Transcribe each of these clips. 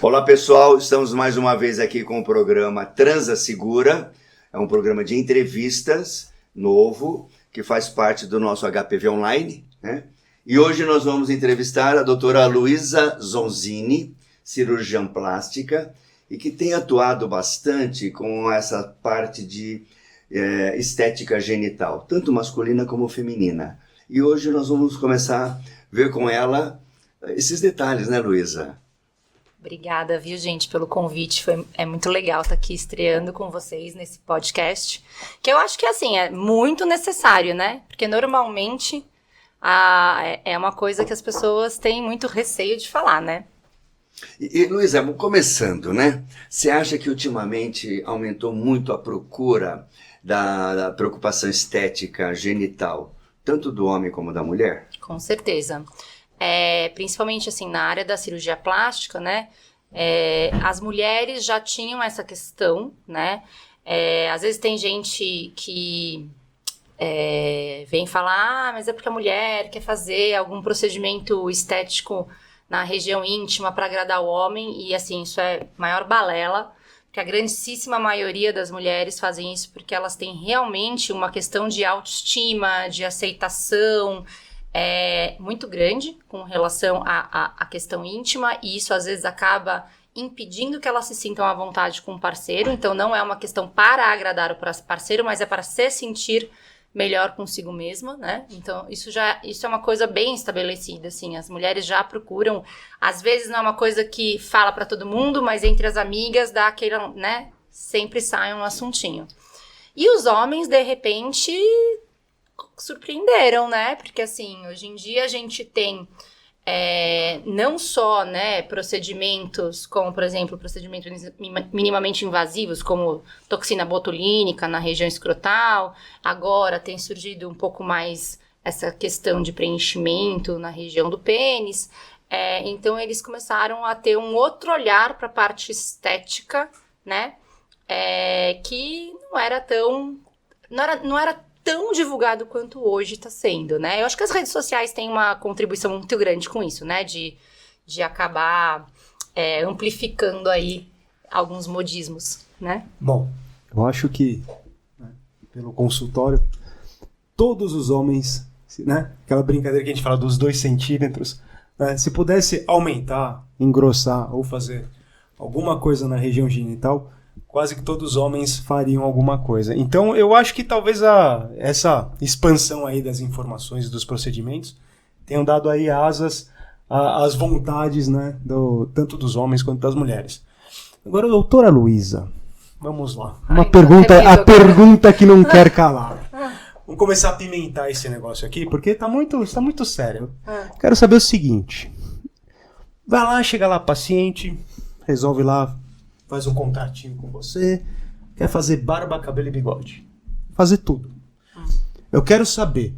Olá pessoal, estamos mais uma vez aqui com o programa Transa Segura. É um programa de entrevistas novo que faz parte do nosso HPV Online, né? E hoje nós vamos entrevistar a doutora Luísa Zonzini, cirurgiã plástica, e que tem atuado bastante com essa parte de estética genital, tanto masculina como feminina. E hoje nós vamos começar a ver com ela esses detalhes, né, Luísa? Obrigada, viu, gente, pelo convite. É muito legal estar aqui estreando com vocês nesse podcast, que eu acho que, assim, é muito necessário, né? Porque normalmente é uma coisa que as pessoas têm muito receio de falar, né? E Luísa, começando, né? Você acha que ultimamente aumentou muito a procura da preocupação estética genital, tanto do homem como da mulher? Com certeza. Principalmente assim na área da cirurgia plástica, né? As mulheres já tinham essa questão, né? Às vezes tem gente que vem falar, mas é porque a mulher quer fazer algum procedimento estético na região íntima para agradar o homem, e assim, isso é maior balela, porque a grandíssima maioria das mulheres fazem isso porque elas têm realmente uma questão de autoestima, de aceitação, muito grande com relação à questão íntima, e isso às vezes acaba impedindo que elas se sintam à vontade com o parceiro. Então não é uma questão para agradar o parceiro, mas é para se sentir melhor consigo mesma, né? Então isso é uma coisa bem estabelecida, assim, as mulheres já procuram, às vezes não é uma coisa que fala para todo mundo, mas entre as amigas dá aquele, né? Sempre sai um assuntinho. E os homens, de repente, surpreenderam, né? Porque assim, hoje em dia a gente tem não só, né, procedimentos como, por exemplo, procedimentos minimamente invasivos, como toxina botulínica na região escrotal. Agora tem surgido um pouco mais essa questão de preenchimento na região do pênis. Então eles começaram a ter um outro olhar para a parte estética, né? Que não era tão divulgado quanto hoje está sendo, né? Eu acho que as redes sociais têm uma contribuição muito grande com isso, né? De acabar amplificando aí alguns modismos, né? Bom, eu acho que, né, pelo consultório, todos os homens, né? Aquela brincadeira que a gente fala dos 2 centímetros, né, se pudesse aumentar, engrossar ou fazer alguma coisa na região genital, quase que todos os homens fariam alguma coisa. Então, eu acho que talvez essa expansão aí das informações dos procedimentos tenham dado aí asas às vontades, né, tanto dos homens quanto das mulheres. Agora, doutora Luísa, vamos lá. A pergunta que não quer calar. Vamos começar a pimentar esse negócio aqui, porque está muito sério. Quero saber o seguinte. Vai lá, chega lá paciente, resolve lá, faz um contatinho com você, quer fazer barba, cabelo e bigode. Fazer tudo. Eu quero saber,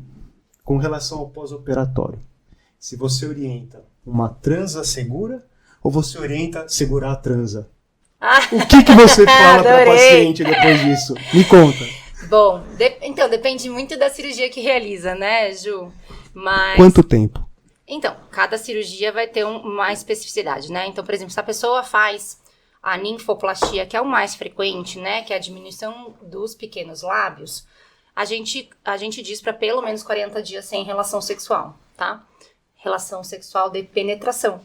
com relação ao pós-operatório, se você orienta uma transa segura ou você orienta segurar a transa. O que você fala para paciente depois disso? Me conta. Bom, então, depende muito da cirurgia que realiza, né, Ju? Mas... Quanto tempo? Então, cada cirurgia vai ter uma especificidade, né? Então, por exemplo, se a pessoa faz a ninfoplastia, que é o mais frequente, né, que é a diminuição dos pequenos lábios, a gente diz para pelo menos 40 dias sem relação sexual, tá? Relação sexual de penetração.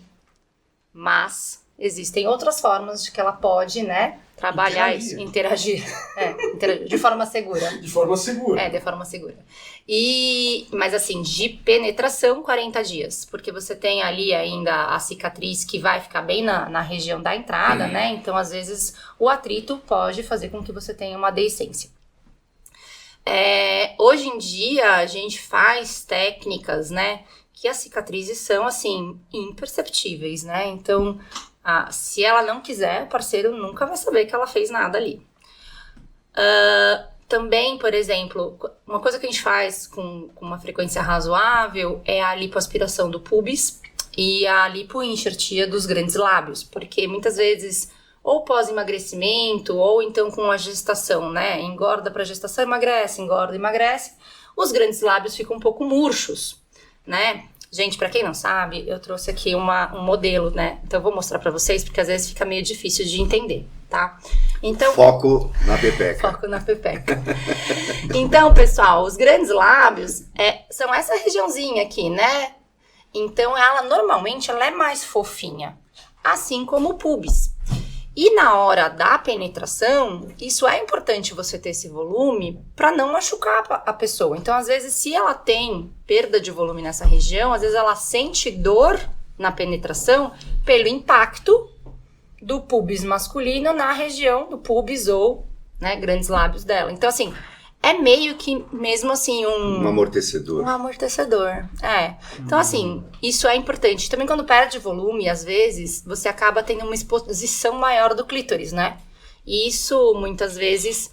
Mas existem outras formas de que ela pode, né, trabalhar isso, interagir de forma segura. De forma segura. De forma segura. Mas assim, de penetração, 40 dias. Porque você tem ali ainda a cicatriz que vai ficar bem na região da entrada, né? Então, às vezes, o atrito pode fazer com que você tenha uma deiscência. Hoje em dia, a gente faz técnicas, né? Que as cicatrizes são, assim, imperceptíveis, né? Então, se ela não quiser, o parceiro nunca vai saber que ela fez nada ali. Também, por exemplo, uma coisa que a gente faz com uma frequência razoável é a lipoaspiração do pubis e a lipoenxertia dos grandes lábios, porque muitas vezes, ou pós-emagrecimento, ou então com a gestação, né? Engorda para gestação, emagrece, engorda, emagrece, os grandes lábios ficam um pouco murchos, né? Gente, pra quem não sabe, eu trouxe aqui um modelo, né? Então eu vou mostrar pra vocês, porque às vezes fica meio difícil de entender, tá? Então, Foco na pepeca. foco na pepeca. Então, pessoal, os grandes lábios são essa regiãozinha aqui, né? Então, normalmente, ela é mais fofinha, assim como o pubis. E na hora da penetração, isso é importante você ter esse volume para não machucar a pessoa. Então, às vezes, se ela tem perda de volume nessa região, às vezes ela sente dor na penetração pelo impacto do pubis masculino na região do pubis ou, né, grandes lábios dela. Então, assim, é meio que mesmo assim Um amortecedor. um amortecedor, Então, assim, isso é importante. Também quando perde volume, às vezes, você acaba tendo uma exposição maior do clítoris, né? E isso, muitas vezes,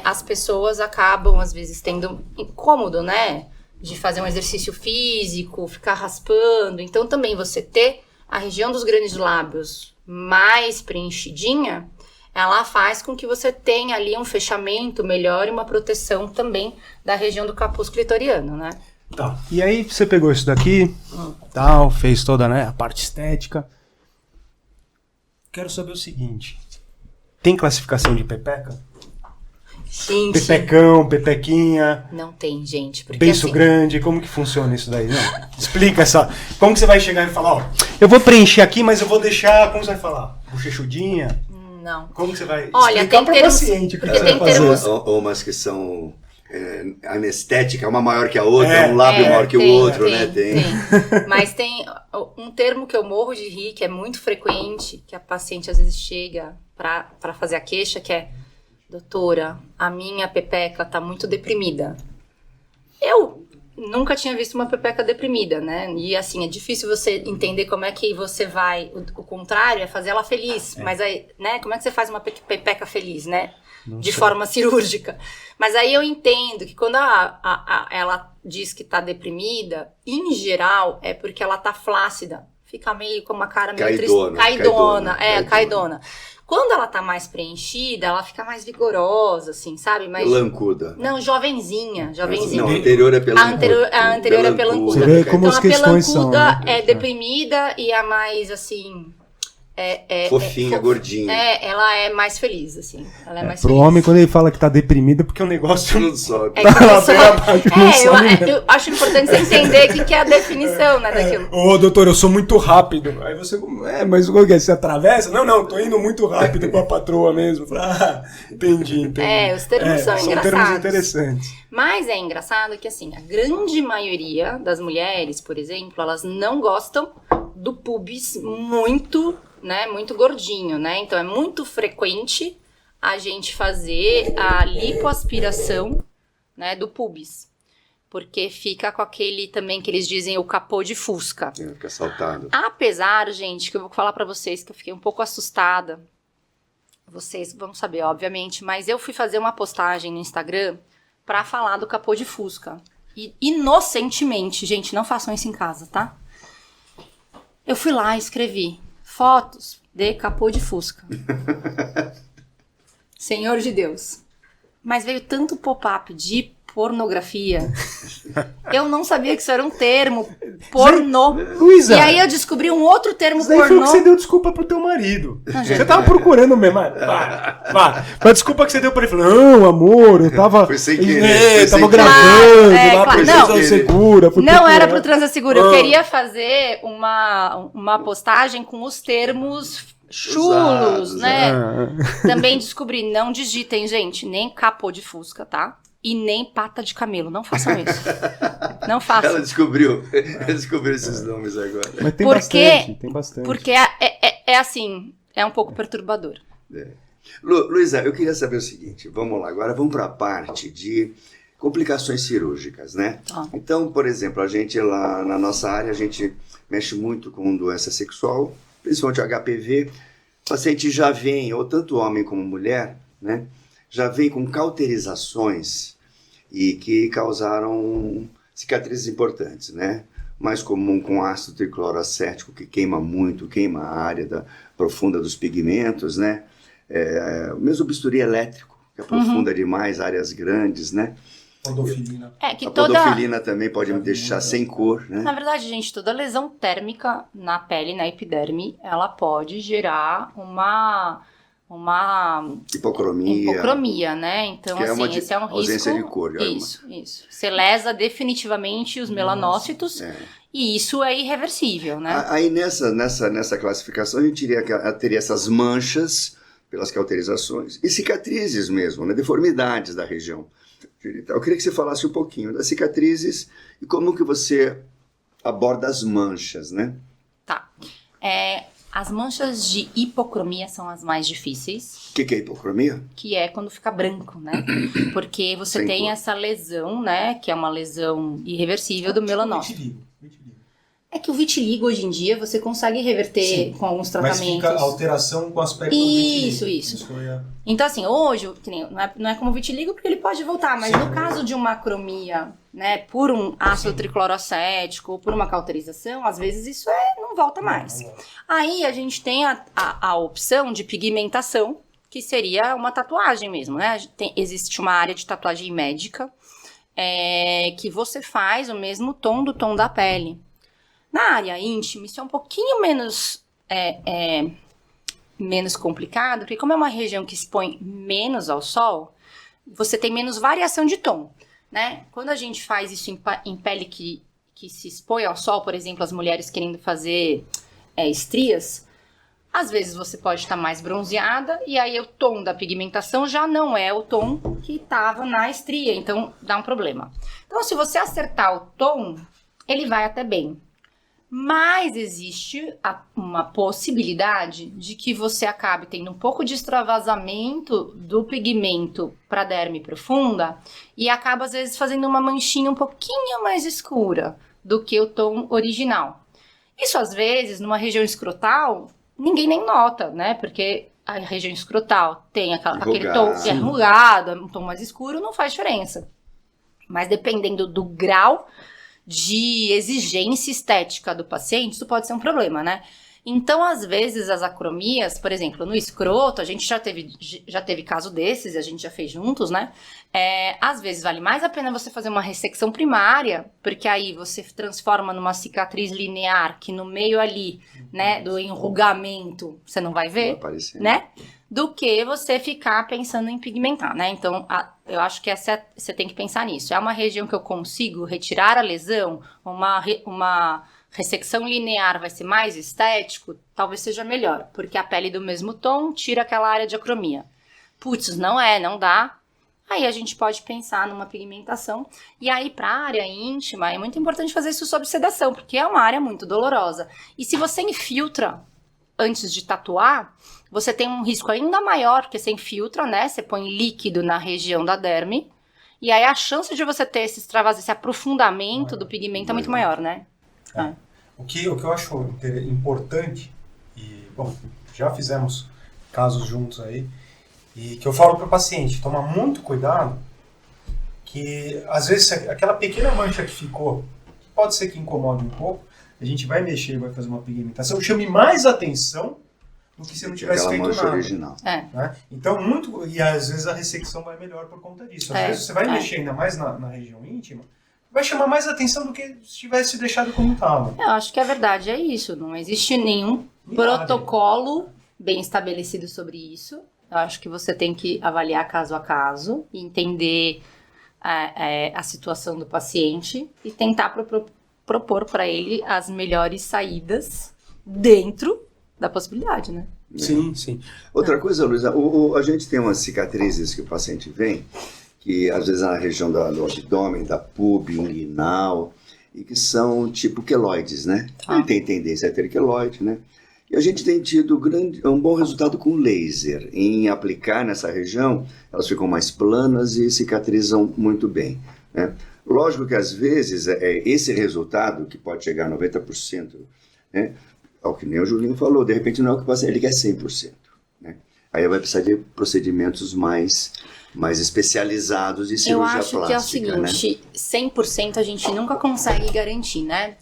as pessoas acabam, às vezes, tendo incômodo, né? De fazer um exercício físico, ficar raspando. Então, também você ter a região dos grandes lábios mais preenchidinha, ela faz com que você tenha ali um fechamento melhor e uma proteção também da região do capuz clitoriano, né? Tá. E aí você pegou isso daqui, tal, fez toda, né, a parte estética. Quero saber o seguinte. Tem classificação de pepeca? Gente, Pepecão, pepequinha, não tem, gente. Porque beiço assim, grande, como que funciona isso daí? Não, explica como que você vai chegar e falar, ó, eu vou preencher aqui, mas eu vou deixar, como você vai falar? Bochechudinha? não. Como que você vai Olha, explicar tem pra termos- paciente o que porque você tem vai fazer? termos- Ou umas que são anestética, uma maior que a outra, É. um lábio maior que o outro, né? Tem. Mas tem um termo que eu morro de rir, que é muito frequente, que a paciente às vezes chega pra fazer a queixa, que é: doutora, a minha pepeca tá muito deprimida. Eu nunca tinha visto uma pepeca deprimida, né? E assim, é difícil você entender como é que você vai... O contrário é fazer ela feliz. Mas aí, né? Como é que você faz uma pepeca feliz, né? De forma cirúrgica. Mas aí eu entendo que quando ela diz que tá deprimida, em geral, é porque ela tá flácida. Fica meio com uma cara meio Caidona, triste. Caidona. caidona. Caidona. Quando ela tá mais preenchida, ela fica mais vigorosa, assim, sabe? Mais... Pelancuda. Não, jovenzinha. Não, a anterior é A pelancuda. anterior é pelancuda. Você vê como Então as a questões são, pelancuda né? é deprimida e a mais, assim... Fofinha, gordinha. Ela é mais feliz, assim. Ela é mais Pro feliz. homem, quando ele fala que tá deprimido, é porque o negócio Tudo sobe. É que tá lá a pessoa- bem abaixo, não sobe eu acho importante você entender o que é a definição, né, daquilo. Ô, doutor, eu sou muito rápido. Aí você, mas o que é? Você atravessa? Não, tô indo muito rápido com a patroa mesmo. Entendi. Os termos são termos engraçados. interessantes. Mas é engraçado que, assim, a grande maioria das mulheres, por exemplo, elas não gostam do pubis muito, né, muito gordinho, né? Então é muito frequente a gente fazer a lipoaspiração, né, do pubis. Porque fica com aquele também que eles dizem o capô de fusca. Fica saltado. Apesar, gente, que eu vou falar pra vocês que eu fiquei um pouco assustada. Vocês vão saber, obviamente, mas eu fui fazer uma postagem no Instagram pra falar do capô de fusca. E inocentemente, gente, não façam isso em casa, tá? Eu fui lá e escrevi fotos de capô de fusca. Senhor de Deus. Mas veio tanto pop-up de pornografia. Eu não sabia que isso era um termo. Pornô. Luísa, E aí eu descobri um outro termo isso daí foi o pornô. que você deu desculpa pro teu marido. Não, Você gente. tava procurando mesmo. Vai. Mas desculpa que você deu pra ele. Falou, não, amor, eu tava... Foi sem querer, foi tava sem gravando querer. lá Claro, pro não. Transa Segura. fui Não procurar. era pro Transa Segura. Eu Ah. queria fazer uma postagem com os termos chulos, Usados, né? Ah. Também descobri, não digitem, gente, nem capô de fusca, tá? E nem pata de camelo, não façam isso. Não façam. Ela descobriu esses nomes agora. Mas tem Porque- bastante. Porque é assim, é um pouco perturbador. Luísa, eu queria saber o seguinte, vamos lá, agora vamos para a parte de complicações cirúrgicas, né? Tá. Então, por exemplo, a gente lá na nossa área, a gente mexe muito com doença sexual, principalmente HPV. O paciente já vem, ou tanto homem como mulher, né? Já vem com cauterizações e que causaram cicatrizes importantes, né? Mais comum com ácido tricloroacético, que queima muito, queima a área profunda dos pigmentos, né? O mesmo bisturi elétrico, que aprofunda demais áreas grandes, né? Podofilina. Que A toda... podofilina também pode me deixar sem cor, né? Na verdade, gente, toda lesão térmica na pele, na epiderme, ela pode gerar uma Hipocromia, né? Então, que assim, esse é um risco... ausência de cor. Isso. Você lesa definitivamente os melanócitos e isso é irreversível, né? Aí nessa classificação a gente teria essas manchas pelas cauterizações e cicatrizes mesmo, né? Deformidades da região genital. Eu queria que você falasse um pouquinho das cicatrizes e como que você aborda as manchas, né? Tá. As manchas de hipocromia são as mais difíceis. O que é hipocromia? Que é quando fica branco, né? Porque você Sem tem cor. essa lesão, né? Que é uma lesão irreversível do melanócito. Vitiligo. É que o vitiligo, hoje em dia, você consegue reverter com alguns Mas tratamentos. fica alteração com o aspecto do vitiligo. Isso. Então, assim, hoje, que nem, não é como o vitiligo, porque ele pode voltar, mas no caso de uma acromia, né, por um ácido tricloroacético ou por uma cauterização, às vezes isso não volta mais. Aí a gente tem a opção de pigmentação, que seria uma tatuagem mesmo, né? Existe uma área de tatuagem médica que você faz o mesmo tom do tom da pele. Na área íntima, isso é um pouquinho menos complicado, porque como é uma região que expõe menos ao sol, você tem menos variação de tom, né? Quando a gente faz isso em pele que se expõe ao sol, por exemplo, as mulheres querendo fazer estrias, às vezes você pode estar mais bronzeada e aí o tom da pigmentação já não é o tom que estava na estria, então dá um problema. Então, se você acertar o tom, ele vai até bem. Mas existe uma possibilidade de que você acabe tendo um pouco de extravasamento do pigmento para a derme profunda e acaba, às vezes, fazendo uma manchinha um pouquinho mais escura do que o tom original. Isso, às vezes, numa região escrotal, ninguém nem nota, né? Porque a região escrotal tem aquele tom enrugado, um tom mais escuro, não faz diferença. Mas dependendo do grau de exigência estética do paciente, isso pode ser um problema, né? Então, às vezes, as acromias, por exemplo, no escroto, a gente já teve caso desses, e a gente já fez juntos, né? Às vezes, vale mais a pena você fazer uma ressecção primária, porque aí você transforma numa cicatriz linear, que no meio ali, né, do enrugamento, você não vai ver, né? Do que você ficar pensando em pigmentar, né? Então, eu acho que você tem que pensar nisso. É uma região que eu consigo retirar a lesão, uma ressecção linear vai ser mais estético, talvez seja melhor, porque a pele do mesmo tom tira aquela área de acromia. Putz, não dá. Aí a gente pode pensar numa pigmentação. E aí, para a área íntima, é muito importante fazer isso sob sedação, porque é uma área muito dolorosa. E se você infiltra antes de tatuar, você tem um risco ainda maior, porque você infiltra, né? Você põe líquido na região da derme, e aí a chance de você ter esse aprofundamento do pigmento é muito maior, né? O que eu acho importante, e, bom, já fizemos casos juntos aí, e que eu falo para o paciente, tomar muito cuidado, que às vezes aquela pequena mancha que ficou, pode ser que incomode um pouco, a gente vai mexer, vai fazer uma pigmentação, chame mais atenção do que se não tivesse feito nada. Original. Né? Então, e às vezes a ressecção vai melhor por conta disso. Às vezes você vai mexer ainda mais na região íntima, vai chamar mais atenção do que se tivesse deixado como estava. Eu acho que a verdade é isso. Não existe nenhum protocolo bem estabelecido sobre isso. Eu acho que você tem que avaliar caso a caso, entender a situação do paciente e tentar propor para ele as melhores saídas dentro da possibilidade, né? Sim. Outra coisa, Luísa, a gente tem umas cicatrizes que o paciente vem, que às vezes é na região do abdômen, da pube, inguinal, e que são tipo queloides, né? Ele tem tendência a ter queloide, né? E a gente tem tido um bom resultado com laser. Em aplicar nessa região, elas ficam mais planas e cicatrizam muito bem, né? Lógico que às vezes esse resultado, que pode chegar a 90%, né? Ao que nem o Julinho falou, de repente não é o que o paciente ele quer 100%, né? Aí vai precisar de procedimentos mais especializados de cirurgia plástica. Eu acho que é o seguinte, né? 100% a gente nunca consegue garantir, né?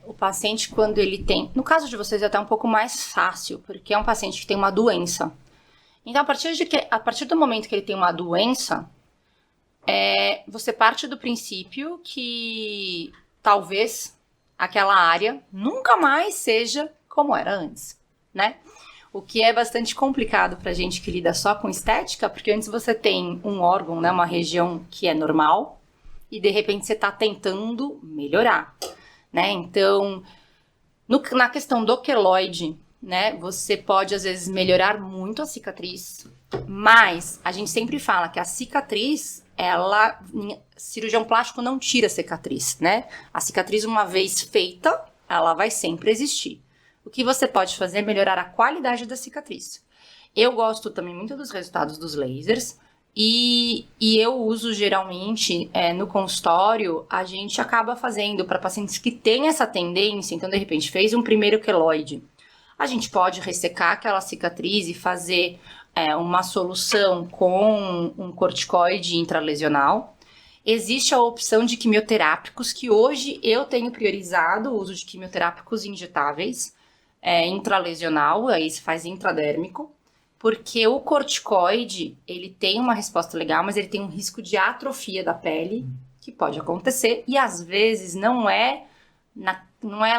O paciente, quando ele tem... No caso de vocês é até um pouco mais fácil, porque é um paciente que tem uma doença. Então, a partir do momento que ele tem uma doença, você parte do princípio que talvez aquela área nunca mais seja como era antes, né? O que é bastante complicado pra gente que lida só com estética, porque antes você tem um órgão, né, uma região que é normal, e de repente você tá tentando melhorar, né? Então, na questão do queloide, né, você pode às vezes melhorar muito a cicatriz, mas a gente sempre fala que a cicatriz, cirurgião plástico não tira a cicatriz, né? A cicatriz, uma vez feita, ela vai sempre existir. O que você pode fazer é melhorar a qualidade da cicatriz. Eu gosto também muito dos resultados dos lasers e eu uso geralmente no consultório, a gente acaba fazendo para pacientes que têm essa tendência, então de repente fez um primeiro queloide. A gente pode ressecar aquela cicatriz e fazer uma solução com um corticoide intralesional. Existe a opção de quimioterápicos, que hoje eu tenho priorizado o uso de quimioterápicos injetáveis, intralesional, aí se faz intradérmico, porque o corticoide, ele tem uma resposta legal, mas ele tem um risco de atrofia da pele, que pode acontecer, e às vezes não é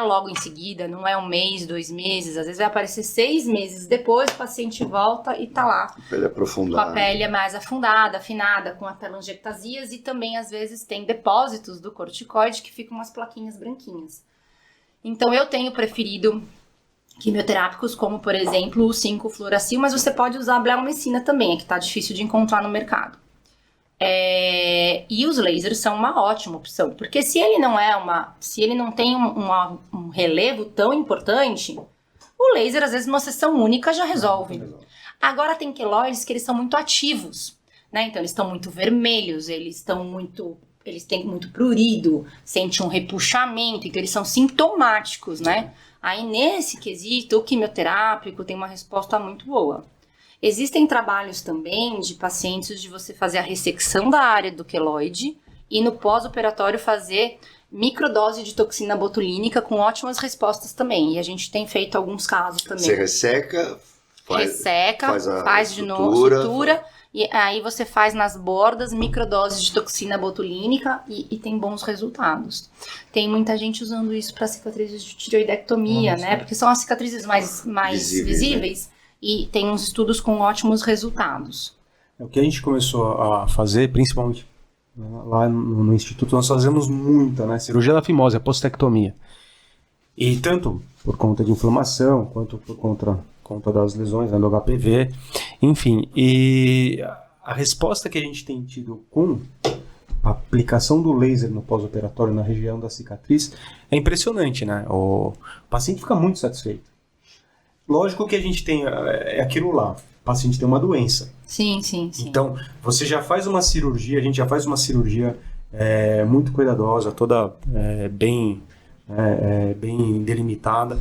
logo em seguida, não é um mês, 2 meses, às vezes vai aparecer 6 meses depois, o paciente volta e tá lá. A pele aprofundada. Com a pele mais afundada, afinada, com a telangiectasias, e também às vezes tem depósitos do corticoide que ficam umas plaquinhas branquinhas. Então eu tenho preferido quimioterápicos como, por exemplo, o 5-fluoracil, mas você pode usar a bleomecina também, que tá difícil de encontrar no mercado. E os lasers são uma ótima opção, porque se ele não tem um relevo tão importante, o laser, às vezes, numa sessão única já resolve. Agora tem queloides que eles são muito ativos, né? Então eles estão muito vermelhos, eles têm muito prurido, sente um repuxamento, então eles são sintomáticos, né? Aí nesse quesito, o quimioterápico tem uma resposta muito boa. Existem trabalhos também de pacientes de você fazer a ressecção da área do queloide e no pós-operatório fazer microdose de toxina botulínica com ótimas respostas também. E a gente tem feito alguns casos também. Você resseca, faz de novo sutura. E aí você faz nas bordas microdoses de toxina botulínica e tem bons resultados. Tem muita gente usando isso para cicatrizes de tireoidectomia, né? Porque são as cicatrizes mais visíveis. Né? E tem uns estudos com ótimos resultados. O que a gente começou a fazer, principalmente lá no Instituto, nós fazemos muita, né? Cirurgia da fimose, a postectomia. E tanto por conta de inflamação, quanto por conta das lesões, né, do HPV, enfim. E a resposta que a gente tem tido com a aplicação do laser no pós-operatório, na região da cicatriz, é impressionante, né? O paciente fica muito satisfeito. Lógico que a gente tem aquilo lá, o paciente tem uma doença. Sim. Então, você já faz uma cirurgia, a gente já faz uma cirurgia muito cuidadosa, toda bem delimitada.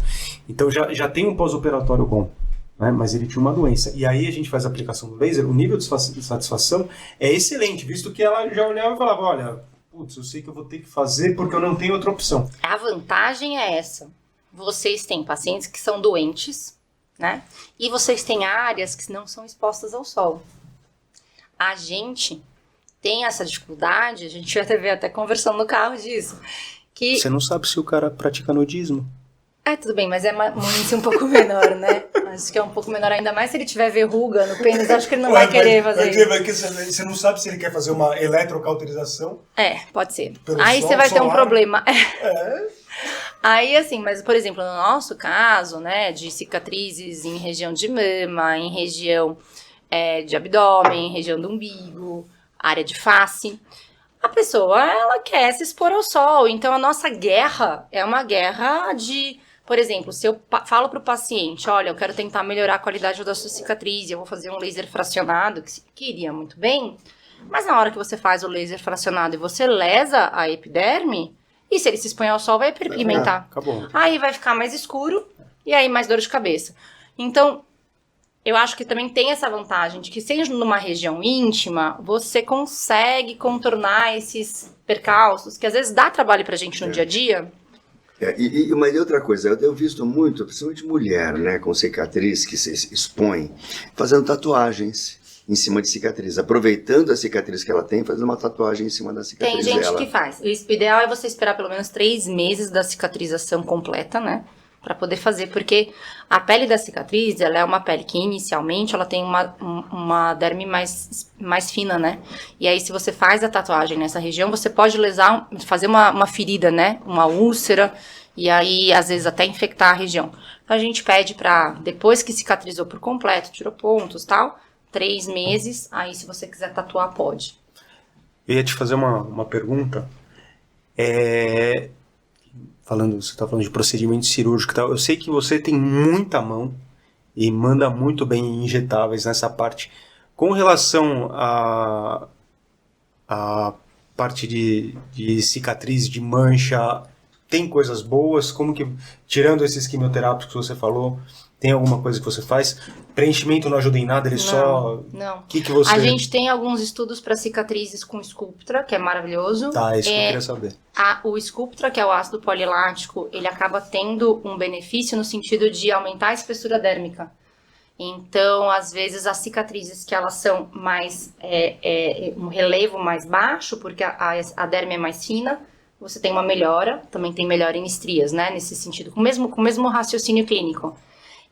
Então, já tem um pós-operatório bom, né? Mas ele tinha uma doença. E aí a gente faz a aplicação do laser, o nível de satisfação é excelente, visto que ela já olhava e falava, olha, putz, eu sei que eu vou ter que fazer porque eu não tenho outra opção. A vantagem é essa. Vocês têm pacientes que são doentes, né? E vocês têm áreas que não são expostas ao sol. A gente tem essa dificuldade, a gente já teve até conversando no carro disso. Que... Você não sabe se o cara pratica nudismo. Tudo bem, mas é um índice um pouco menor, né? Acho que é um pouco menor, ainda mais se ele tiver verruga no pênis, acho que ele não vai querer fazer isso. Você não sabe se ele quer fazer uma eletrocauterização. Pode ser. Aí você vai ter um problema. Aí, assim, mas, por exemplo, no nosso caso, né, de cicatrizes em região de mama, em região de abdômen, em região do umbigo, área de face, a pessoa, ela quer se expor ao sol. Então, a nossa guerra é uma guerra de... Por exemplo, se eu falo para o paciente, olha, eu quero tentar melhorar a qualidade da sua cicatriz, eu vou fazer um laser fracionado, que iria muito bem, mas na hora que você faz o laser fracionado e você lesa a epiderme, e se ele se expõe ao sol, vai hiperpigmentar. Acabou. Aí vai ficar mais escuro, e aí mais dor de cabeça. Então, eu acho que também tem essa vantagem de que, sendo numa região íntima, você consegue contornar esses percalços, que às vezes dá trabalho pra gente no dia a dia. Mas outra coisa, eu tenho visto muito, principalmente mulher, né, com cicatriz que se expõe, fazendo tatuagens. em cima de cicatriz, aproveitando a cicatriz que ela tem, fazendo uma tatuagem em cima da cicatriz Tem gente dela. que faz. O ideal é você esperar pelo menos 3 meses da cicatrização completa, né? Pra poder fazer, porque a pele da cicatriz, ela é uma pele que inicialmente ela tem uma derme mais fina, né? E aí se você faz a tatuagem nessa região, você pode fazer uma ferida, né? Uma úlcera, e aí às vezes até infectar a região. Então a gente pede pra, depois que cicatrizou por completo, tirou pontos e tal, 3 meses, aí se você quiser tatuar, pode. Eu ia te fazer uma pergunta. Você está falando de procedimento cirúrgico e tal. Eu sei que você tem muita mão e manda muito bem em injetáveis nessa parte. Com relação à parte de cicatriz, de mancha, tem coisas boas? Como que, tirando esses quimioterápicos que você falou, tem alguma coisa que você faz? Preenchimento não ajuda em nada, ele só... Não. O que você... A gente tem alguns estudos para cicatrizes com Sculptra, que é maravilhoso. Tá, isso que eu queria saber. O Sculptra, que é o ácido polilático, ele acaba tendo um benefício no sentido de aumentar a espessura dérmica. Então, às vezes, as cicatrizes que elas são mais... um relevo mais baixo, porque a derme é mais fina, você tem uma melhora, também tem melhora em estrias, né? Nesse sentido, com o mesmo raciocínio clínico.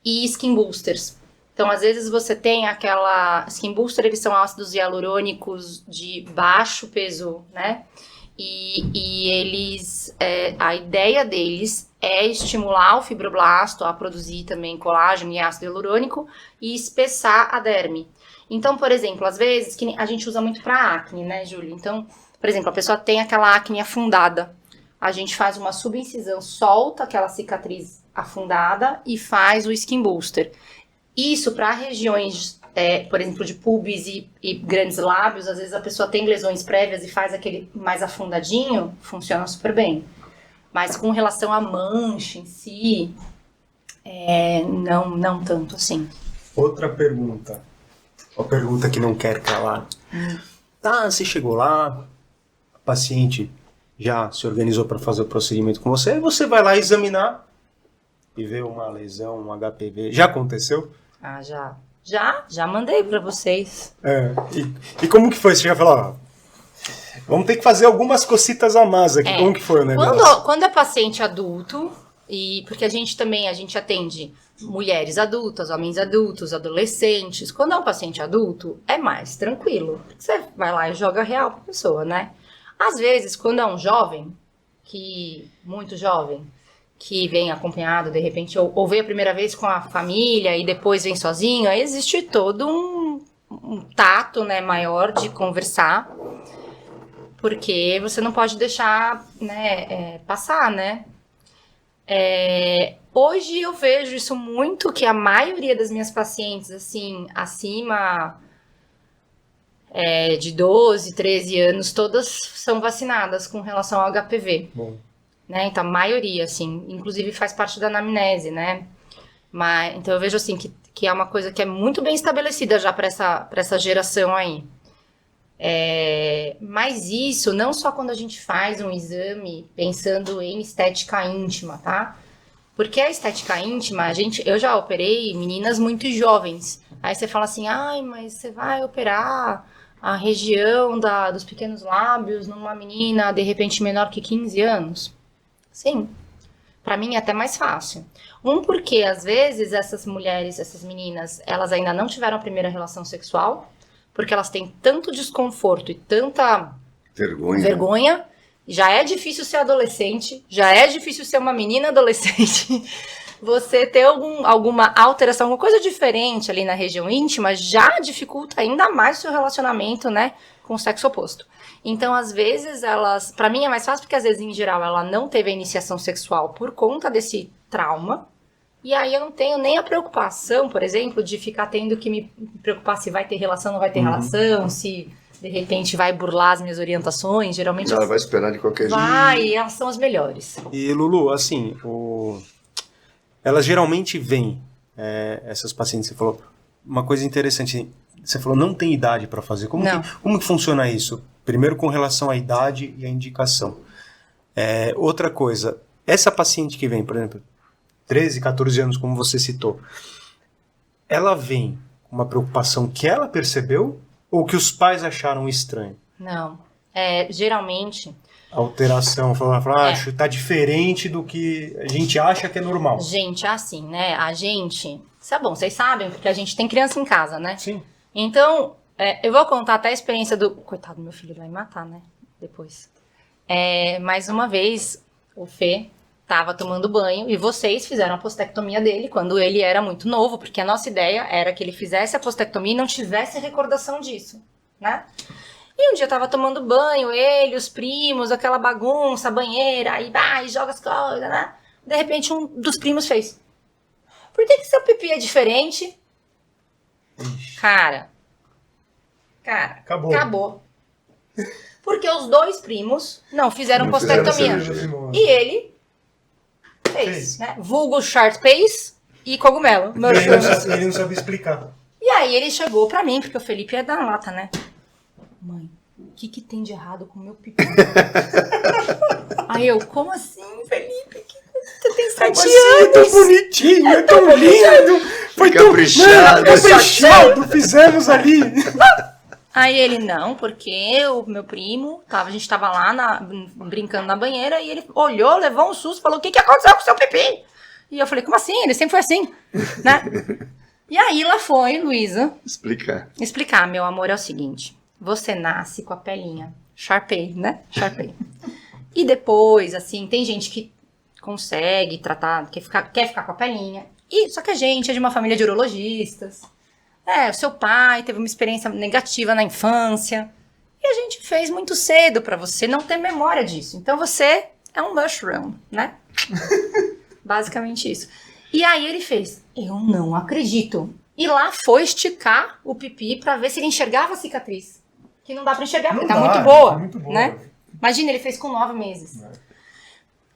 E skin boosters. Então, às vezes você tem aquela... Skin booster, eles são ácidos hialurônicos de baixo peso, né? E eles... a ideia deles é estimular o fibroblasto a produzir também colágeno e ácido hialurônico e espessar a derme. Então, por exemplo, às vezes, que a gente usa muito para acne, né, Júlio? Então, por exemplo, a pessoa tem aquela acne afundada. A gente faz uma subincisão, solta aquela cicatriz afundada e faz o skin booster. Isso para regiões, por exemplo, de pubis e grandes lábios, às vezes a pessoa tem lesões prévias e faz aquele mais afundadinho, funciona super bem. Mas com relação à mancha em si, não tanto assim. Outra pergunta. Uma pergunta que não quer calar. Tá, você chegou lá, a paciente já se organizou para fazer o procedimento com você, e você vai lá examinar e ver uma lesão, um HPV. Já aconteceu? Ah, já mandei para vocês. E como que foi? Você já falou, ó, vamos ter que fazer algumas cocitas a mais aqui. Como que foi o negócio? Quando é paciente adulto, porque a gente atende mulheres adultas, homens adultos, adolescentes. Quando é um paciente adulto, é mais tranquilo. Você vai lá e joga real pra pessoa, né? Às vezes, quando é um jovem, muito jovem, que vem acompanhado, de repente, ou vem a primeira vez com a família e depois vem sozinho, aí existe todo um tato, né, maior de conversar, porque você não pode deixar, né, passar, né? Hoje eu vejo isso muito, que a maioria das minhas pacientes, assim, acima de 12, 13 anos, todas são vacinadas com relação ao HPV. Bom. Né? Então, a maioria, assim, inclusive faz parte da anamnese, né? Então, eu vejo, assim, que é uma coisa que é muito bem estabelecida já para essa geração aí. Mas isso, não só quando a gente faz um exame pensando em estética íntima, tá? Porque a estética íntima, eu já operei meninas muito jovens. Aí você fala assim, mas você vai operar a região dos pequenos lábios numa menina, de repente, menor que 15 anos? Sim, para mim é até mais fácil. Porque às vezes essas mulheres, essas meninas, elas ainda não tiveram a primeira relação sexual, porque elas têm tanto desconforto e tanta vergonha. Já é difícil ser adolescente, já é difícil ser uma menina adolescente. Você ter alguma alteração, alguma coisa diferente ali na região íntima, já dificulta ainda mais o seu relacionamento, né, com o sexo oposto. Então, às vezes, pra mim é mais fácil, porque às vezes, em geral, ela não teve a iniciação sexual por conta desse trauma. E aí eu não tenho nem a preocupação, por exemplo, de ficar tendo que me preocupar se vai ter relação ou não vai ter relação, se de repente vai burlar as minhas orientações. Geralmente ela vai esperar de qualquer jeito. Vai, elas são as melhores. E Lulu, assim, elas geralmente vêm, essas pacientes, você falou, uma coisa interessante, você falou, não tem idade para fazer. Como que funciona isso? Primeiro com relação à idade e à indicação. Outra coisa, essa paciente que vem, por exemplo, 13, 14 anos, como você citou, ela vem uma preocupação que ela percebeu ou que os pais acharam estranho? Não. Geralmente... Alteração, acho tá diferente do que a gente acha que é normal. Gente, assim, né? A gente... Isso é bom, vocês sabem, porque a gente tem criança em casa, né? Sim. Então, eu vou contar até a experiência do... Coitado do meu filho, ele vai me matar, né? Depois. Mais uma vez, o Fê estava tomando banho e vocês fizeram a postectomia dele quando ele era muito novo, porque a nossa ideia era que ele fizesse a postectomia e não tivesse recordação disso, né? E um dia eu tava tomando banho, ele, os primos, aquela bagunça, a banheira, aí joga as coisas, né? De repente um dos primos fez: por que seu pipi é diferente? Cara, acabou. Porque os dois primos não fizeram postectomia. E ele fez, né? Vulgo Sharpay e cogumelo. Ele não sabia explicar. E aí ele chegou pra mim, porque o Felipe é da lata, né? Mãe, o que tem de errado com o meu pipi? Aí eu, como assim, Felipe? Você tem 7 anos. É tão bonitinho, é tão lindo. Foi caprichado. Caprichado, fizemos ali. Aí ele, não, porque o meu primo, a gente tava lá brincando na banheira e ele olhou, levou um susto, falou: o que aconteceu com o seu pipi? E eu falei: como assim? Ele sempre foi assim, né? E aí lá foi, Luísa, explicar, meu amor, é o seguinte: você nasce com a pelinha Sharpay, né? Sharpay. E depois, assim, tem gente que consegue tratar, quer ficar com a pelinha. Só que a gente é de uma família de urologistas. O seu pai teve uma experiência negativa na infância. E a gente fez muito cedo pra você não ter memória disso. Então você é um mushroom, né? Basicamente isso. E aí ele fez: eu não acredito. E lá foi esticar o pipi pra ver se ele enxergava a cicatriz. Que não dá pra enxergar, porque tá muito boa, né? Imagina, ele fez com 9 meses.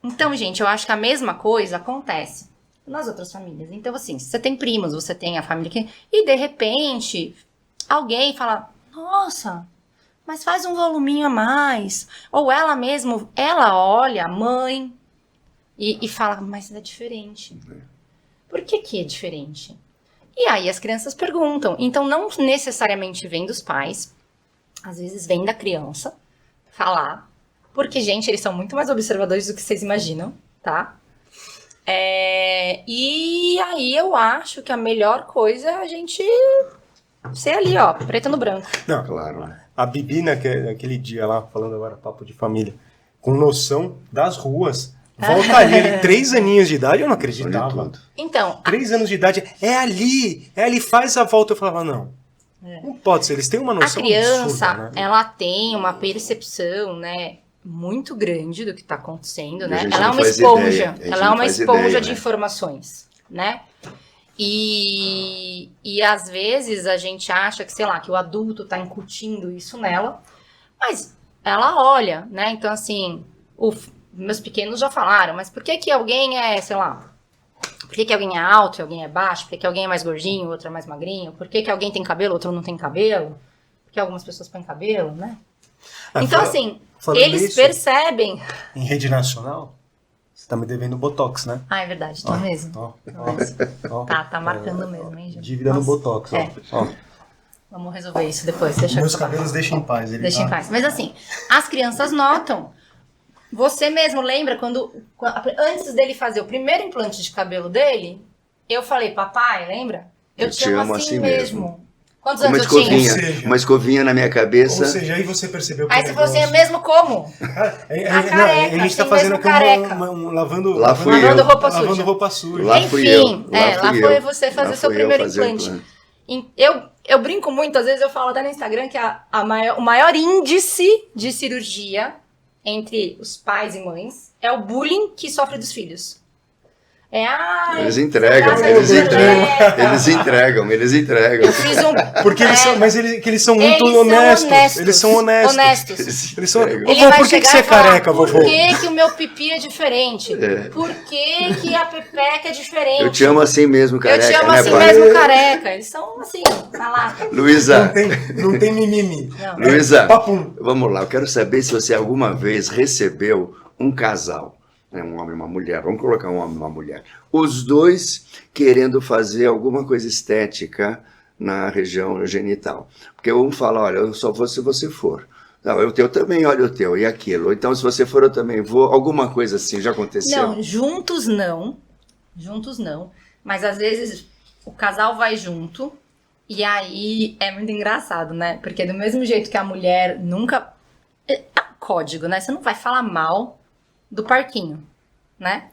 Então, gente, eu acho que a mesma coisa acontece nas outras famílias. Então, assim, se você tem primos, você tem a família que... E, de repente, alguém fala: nossa, mas faz um voluminho a mais. Ou ela mesmo, ela olha a mãe e fala: mas é diferente. Por que é diferente? E aí as crianças perguntam. Então, não necessariamente vem dos pais. Às vezes vem da criança falar. Porque, gente, eles são muito mais observadores do que vocês imaginam, tá? E aí eu acho que a melhor coisa é a gente ser ali, ó, preto no branco. Não, claro. A Bibi, naquele dia lá, falando agora, papo de família, com noção das ruas, volta ali, ele 3 aninhos de idade, eu não acreditava. Então... 3 anos de idade, é ali, faz a volta. Eu falava: não pode ser, eles têm uma noção. A criança, absurda, né? Ela tem uma percepção, né, muito grande do que está acontecendo, né? Ela é uma esponja, ideia, de informações, né? E às vezes a gente acha que, sei lá, que o adulto está incutindo isso nela, mas ela olha, né? Então, assim, meus pequenos já falaram: mas por que alguém é, sei lá, por que alguém é alto e alguém é baixo? Por que alguém é mais gordinho, outro é mais magrinho? Por que alguém tem cabelo, outro não tem cabelo? Porque algumas pessoas põem cabelo, né? Então, assim, eles percebem... Em rede nacional, você tá me devendo Botox, né? Ah, é verdade, tá mesmo. Tá marcando mesmo, hein, gente? Dívida no Botox, ó. Vamos resolver isso depois. Meus cabelos deixem em paz. Deixa em paz. Mas assim, as crianças notam. Você mesmo lembra quando antes dele fazer o primeiro implante de cabelo dele, eu falei: papai, lembra? Eu te amo assim mesmo. Quantos anos eu tinha? Uma escovinha na minha cabeça. Ou seja, aí você percebeu que aí você falou assim: é mesmo como? A gente tá fazendo como lavando roupa suja. Enfim, lá foi você fazer seu primeiro implante. Eu brinco muito, às vezes eu falo até no Instagram que o maior índice de cirurgia entre os pais e mães é o bullying que sofre dos filhos. Eles entregam. Eu fiz porque eles são muito honestos. Eles são honestos. Eles são... Por que você é careca, vovô? Por que o meu pipi é diferente? Por que a pepeca é diferente? Eu te amo assim mesmo, careca. Eu te amo assim mesmo, careca. Eles são assim, na lata. Luísa. Não tem mimimi. Luísa, vamos lá. Eu quero saber se você alguma vez recebeu um casal. Um homem e uma mulher, vamos colocar um homem e uma mulher. Os dois querendo fazer alguma coisa estética na região genital. Porque um fala, olha, eu só vou se você for. Não, o teu também, olha o teu, e aquilo. Então, se você for, eu também vou. Alguma coisa assim já aconteceu? Não, juntos não. Juntos não. Mas às vezes o casal vai junto e aí é muito engraçado, né? Porque do mesmo jeito que a mulher nunca... É código, né? Você não vai falar mal do parquinho, né?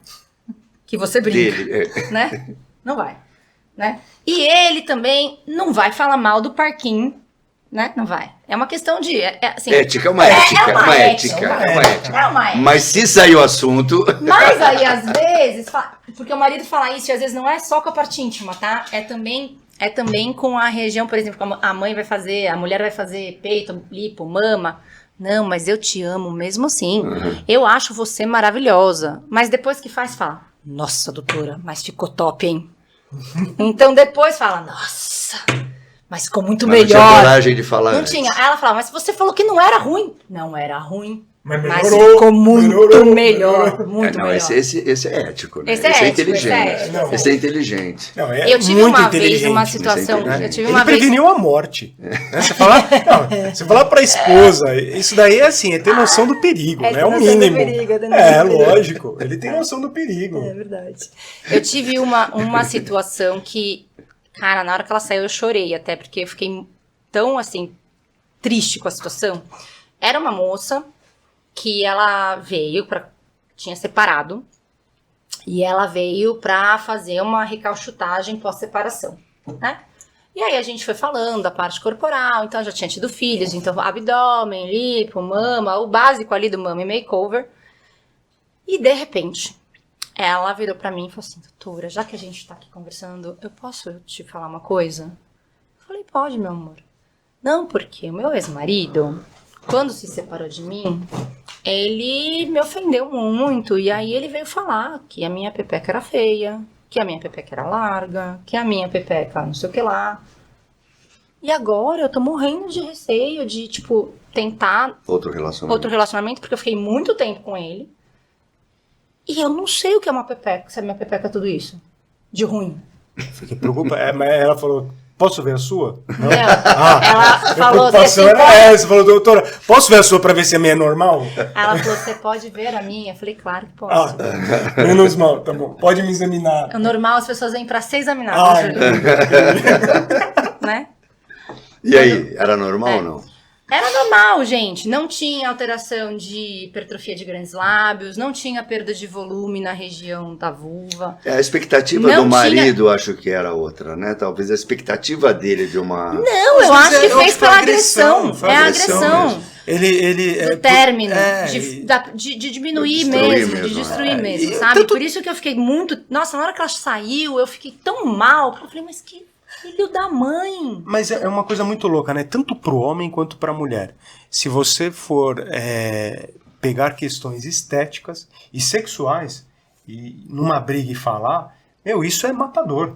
Que você brinca, Dele, né? Não vai, né? E ele também não vai falar mal do parquinho, né? Não vai. É uma questão de... assim, ética, é uma ética. É uma ética. Mas se sair o assunto... Mas aí, às vezes... Porque o marido fala isso e às vezes não é só com a parte íntima, tá? É também com a região, por exemplo, como a mãe vai fazer, a mulher vai fazer peito, lipo, mama. Não, mas eu te amo mesmo assim. Eu acho você maravilhosa. Mas depois que fala, nossa, doutora, mas ficou top, hein? Então depois fala, nossa, mas ficou muito melhor. Não tinha coragem de falar Não antes. tinha. Aí ela fala, mas você falou que não era ruim. Não era ruim. Mas Mas melhorou, ficou muito melhorou. muito não, melhor. esse é ético, né? Esse é ético, inteligente. Não. Esse é inteligente. Não, é Eu tive muito uma vez inteligente. uma situação. inteligente. Eu tive Ele uma vez. preveniu a morte. Né? Você falar pra esposa, isso daí é assim, é ter noção do perigo, né? É o mínimo. Lógico. Ele tem noção do perigo. É verdade. Eu tive uma situação que, cara, na hora que ela saiu eu chorei até, porque eu fiquei tão, assim, triste com a situação. Era uma moça que ela veio tinha separado, e ela veio pra fazer uma recalchutagem pós-separação, né? E aí a gente foi falando da parte corporal, então já tinha tido filhos, então abdômen, lipo, mama, o básico ali do mama makeover. E de repente, ela virou pra mim e falou assim, doutora, já que a gente tá aqui conversando, eu posso te falar uma coisa? Eu falei, pode, meu amor. Não, porque o meu ex-marido, quando se separou de mim, ele me ofendeu muito, e aí ele veio falar que a minha pepeca era feia, que a minha pepeca era larga, que a minha pepeca não sei o que lá. E agora eu tô morrendo de receio de, tipo, tentar Outro relacionamento, porque eu fiquei muito tempo com ele. E eu não sei o que é uma pepeca, se a minha pepeca é tudo isso. De ruim. Fiquei preocupado. Mas ela falou, posso ver a sua? Não. Ela falou assim, você falou, doutora, posso ver a sua pra ver se a minha é normal? ela falou, você pode ver a minha? Eu falei, claro que posso. Menos mal, tá bom. Pode me examinar. É normal, as pessoas vêm pra ser examinadas. Né? E aí, era normal ou não? Era normal, gente. Não tinha alteração de hipertrofia de grandes lábios, não tinha perda de volume na região da vulva. A expectativa do marido, acho que era outra, né? Talvez a expectativa dele de uma... Não, eu acho que fez pela agressão. É a agressão. Do término, de diminuir mesmo, de destruir mesmo, sabe? Por isso que eu fiquei muito... Nossa, na hora que ela saiu, eu fiquei tão mal, porque eu falei, mas que... filho da mãe. Mas é uma coisa muito louca, né? Tanto pro homem quanto pra mulher. Se você for pegar questões estéticas e sexuais e numa briga e falar, isso é matador.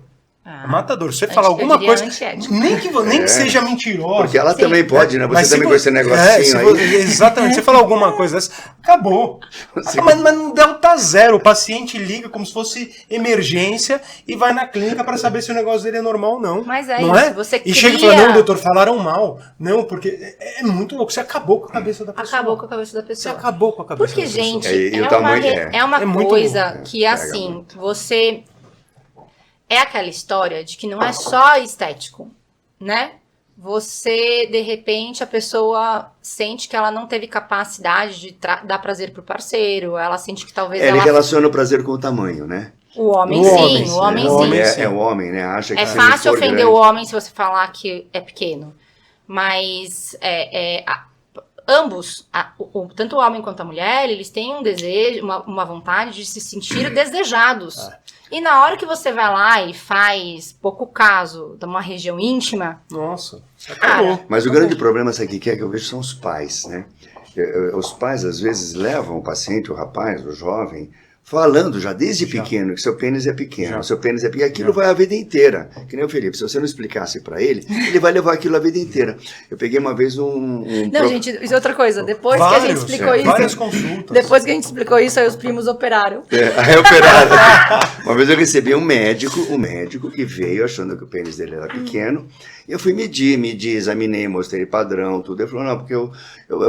É matador. Você falar alguma coisa, nem que seja mentirosa. Porque ela também pode, né? Você também com esse negocinho aí. Exatamente. Você falar alguma coisa dessa, acabou. Mas não delta zero. O paciente liga como se fosse emergência e vai na clínica para saber se o negócio dele é normal ou não. Mas é não isso. É? Você e chega e fala, não, doutor, falaram mal. Não, porque é muito louco. Você acabou com a cabeça da pessoa. Acabou com a cabeça da pessoa. Você acabou com a cabeça porque, da pessoa. Porque, gente, é uma coisa que, assim, você... É aquela história de que não é só estético, né? Você, de repente, a pessoa sente que ela não teve capacidade de dar prazer pro parceiro, ela sente que talvez Ele relaciona o prazer com o tamanho, né? O homem sim. O homem, né? Acha que fácil ofender grande. O homem se você falar que é pequeno. Mas ambos, tanto o homem quanto a mulher, eles têm um desejo, uma vontade de se sentir desejados. E na hora que você vai lá e faz pouco caso de uma região íntima... Nossa, acabou. Mas o grande problema, sabe o que é que eu vejo? São os pais, né? Os pais, às vezes, levam o paciente, o rapaz, o jovem, falando já desde pequeno que seu pênis é pequeno, seu pênis é pequeno, aquilo vai a vida inteira. Que nem o Felipe, se você não explicasse pra ele, ele vai levar aquilo a vida inteira. Eu peguei uma vez gente, isso é outra coisa. Depois que a gente explicou isso, várias consultas. Depois que a gente explicou isso, aí os primos operaram. Aí operaram. Uma vez eu recebi um médico que veio achando que o pênis dele era pequeno. E eu fui medir, examinei, mostrei padrão, tudo. Ele falou, não, porque eu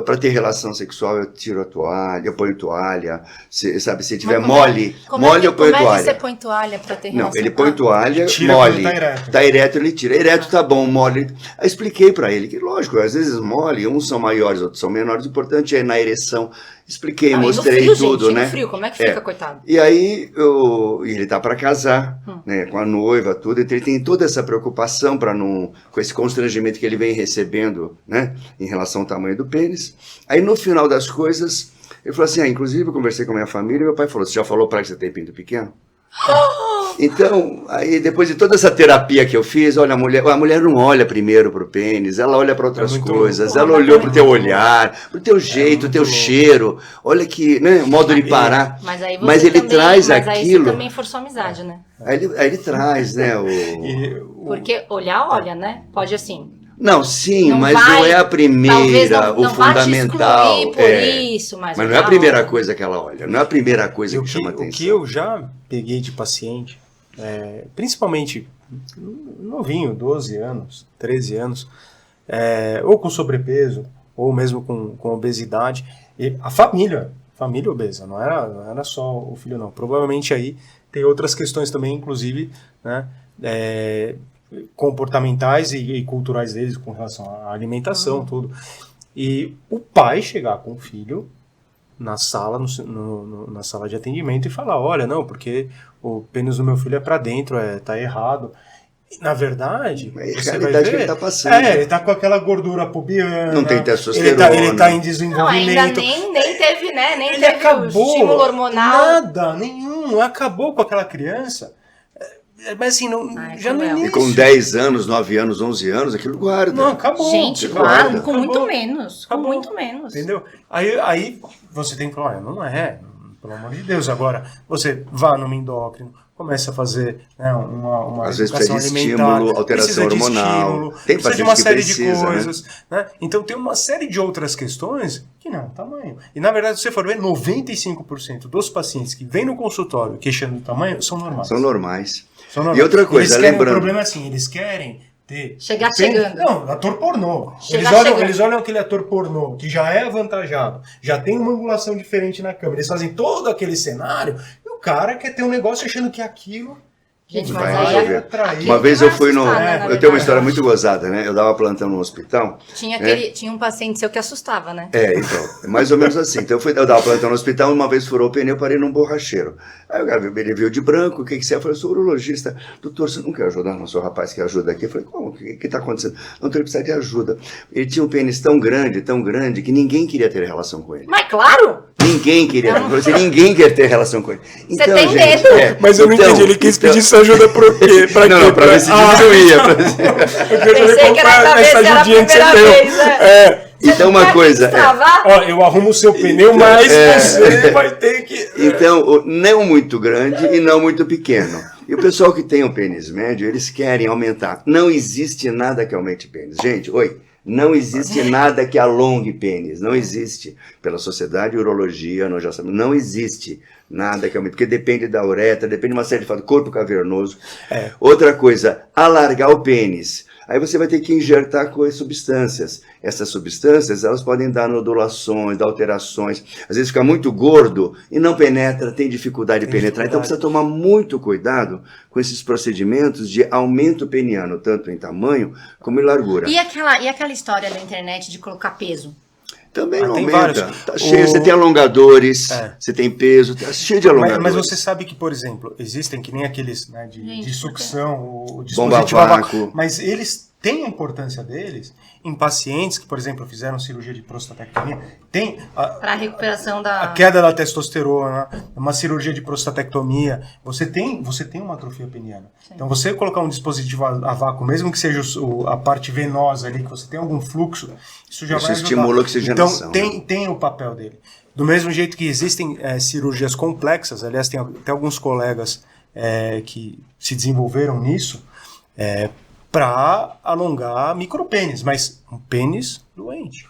para ter relação sexual eu tiro a toalha, eu ponho toalha, se tiver mole eu ponho toalha. Como é que você põe toalha para ter relação? Não, ele põe toalha, tira mole, tá ereto, ele tira. Ereto tá bom, mole. Aí expliquei para ele que, lógico, às vezes mole, uns são maiores, outros são menores, o importante é na ereção. Expliquei, mostrei frio, tudo, gente, né? No frio, como é que fica, coitado? E aí, ele tá para casar, né, com a noiva, tudo, então ele tem toda essa preocupação para não, com esse constrangimento que ele vem recebendo, né, em relação ao tamanho do pênis. Aí, no final das coisas, ele falou assim, inclusive eu conversei com a minha família e meu pai falou, você já falou para que você tem pinto pequeno? Então, aí depois de toda essa terapia que eu fiz, olha, a mulher não olha primeiro pro pênis, ela olha para outras coisas, ela olhou pro teu olhar, pro teu jeito, teu cheiro, olha que, né, modo de parar. Mas ele traz aquilo. Mas aí você também forçou a amizade, né? Aí ele traz, né, Porque olha, né? Pode assim. Não, sim, mas não é a primeira, o fundamental. Por isso, mas não é a primeira coisa que ela olha, não é a primeira coisa que chama atenção. O que eu já peguei de paciente, principalmente novinho, 12 anos, 13 anos, ou com sobrepeso, ou mesmo com obesidade, e a família obesa, não era só o filho não. Provavelmente aí tem outras questões também, inclusive, né, comportamentais e culturais deles com relação à alimentação, tudo. E o pai chegar com o filho na sala, na sala de atendimento e falar, olha, não, porque o pênis do meu filho é para dentro, tá errado. E, na verdade, você vai ver, que ele tá passando. Ele tá com aquela gordura pubiana. Não tem testosterona. Ele tá em desenvolvimento. Não, ainda nem teve, né? Nem ele teve acabou, o estímulo hormonal. Nada, nenhum. Acabou com aquela criança. Mas assim, já no início. E com 10 anos, 9 anos, 11 anos, aquilo guarda. Não, acabou. Gente, claro, com muito menos. Com muito menos. Entendeu? Aí você tem que falar, olha, não é, pelo amor de Deus. Agora, você vá numa endócrino, começa a fazer, né, uma às vezes educação precisa de alimentar, estímulo, alteração hormonal. Precisa de uma série de coisas. Né? Então tem uma série de outras questões que não é o tamanho. E na verdade, se você for ver, 95% dos pacientes que vêm no consultório queixando do tamanho são normais. São normais. E outra coisa, lembrando... O problema é assim, eles querem ter... Chegar chegando. Não, ator pornô. Eles olham aquele ator pornô que já é avantajado, já tem uma angulação diferente na câmera, eles fazem todo aquele cenário e o cara quer ter um negócio achando que aquilo... Gente, vai mas resolver. Uma vez eu fui eu tenho uma história muito gozada, né? Eu dava plantão no hospital. Tinha um paciente seu que assustava, né? Então, mais ou menos assim. Então eu dava plantão no hospital, uma vez furou o pneu, parei num borracheiro. Aí ele veio de branco, o que você é? Eu falei, eu sou urologista. Doutor, você não quer ajudar? Não sou rapaz que ajuda aqui. Eu falei, como? O que está acontecendo? Doutor, ele precisa de ajuda. Ele tinha um pênis tão grande, que ninguém queria ter relação com ele. Mas claro! Ninguém queria, ninguém quer ter relação com ele. Então, você tem medo. Mas eu não entendi, ele quis pedir sua ajuda por quê? Não, pra ver se diminuía. Pensei que era pra ver se era a primeira vez, né? Então uma coisa... eu arrumo o seu pneu, mas você vai ter que... Então, não muito grande e não muito pequeno. E o pessoal que tem um pênis médio, eles querem aumentar. Não existe nada que aumente pênis. Gente, não existe nada que alongue pênis, não existe. Pela Sociedade de Urologia, nós já sabemos, não existe nada que aumente, porque depende da uretra, depende de uma série de fatores, corpo cavernoso. Outra coisa, alargar o pênis. Aí você vai ter que injetar com as substâncias. Essas substâncias, elas podem dar nodulações, dar alterações. Às vezes fica muito gordo e não penetra, tem dificuldade de penetrar. Então precisa tomar muito cuidado com esses procedimentos de aumento peniano, tanto em tamanho como em largura. E aquela história da internet de colocar peso? Também não aumenta. Tá cheio, você tem alongadores, você tem peso, tá cheio de alongadores. Mas você sabe que, por exemplo, existem que nem aqueles, né, de sucção, o bomba dispositivo vácuo. Mas eles têm a importância deles em pacientes que, por exemplo, fizeram cirurgia de prostatectomia. Tem para a recuperação da... A queda da testosterona, uma cirurgia de prostatectomia. Você tem uma atrofia peniana. Sim. Então, você colocar um dispositivo a vácuo, mesmo que seja a parte venosa ali, que você tem algum fluxo, isso já vai ajudar. Estimula a oxigenação. Então, tem o papel dele. Do mesmo jeito que existem cirurgias complexas, aliás, tem até alguns colegas que se desenvolveram nisso, para alongar micropênis, mas um pênis doente.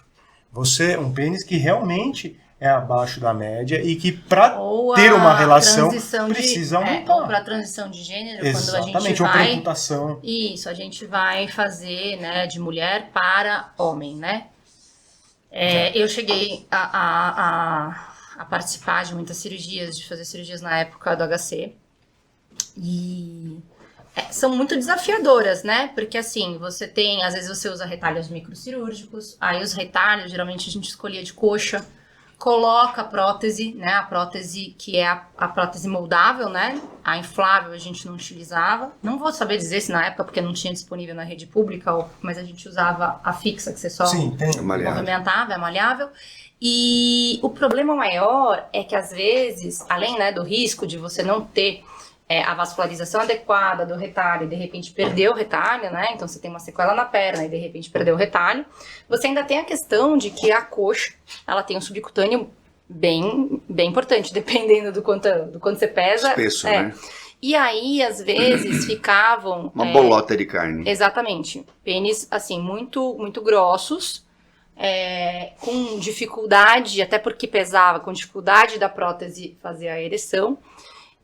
Um pênis que realmente é abaixo da média e que para ter uma relação precisa aumentar. Ou para a transição de gênero, exatamente, quando a gente ou vai... para amputação. Isso, a gente vai fazer, né, de mulher para homem, né? Eu cheguei a participar de muitas cirurgias, de fazer cirurgias na época do HC. E são muito desafiadoras, né? Porque assim, você tem, às vezes você usa retalhos microcirúrgicos, aí os retalhos, geralmente a gente escolhia de coxa, coloca a prótese, né? A prótese que é a prótese moldável, né? A inflável a gente não utilizava. Não vou saber dizer se na época, porque não tinha disponível na rede pública, mas a gente usava a fixa, que você só movimentava, é malhável. E o problema maior é que às vezes, além, né, do risco de você não ter a vascularização adequada do retalho e de repente perder o retalho, né? Então você tem uma sequela na perna e de repente perdeu o retalho. Você ainda tem a questão de que a coxa, ela tem um subcutâneo bem importante, dependendo do quanto você pesa. Espesso, né? E aí, às vezes, ficavam... Uma bolota de carne. Exatamente. Pênis, assim, muito, muito grossos, com dificuldade, até porque pesava, com dificuldade da prótese fazer a ereção.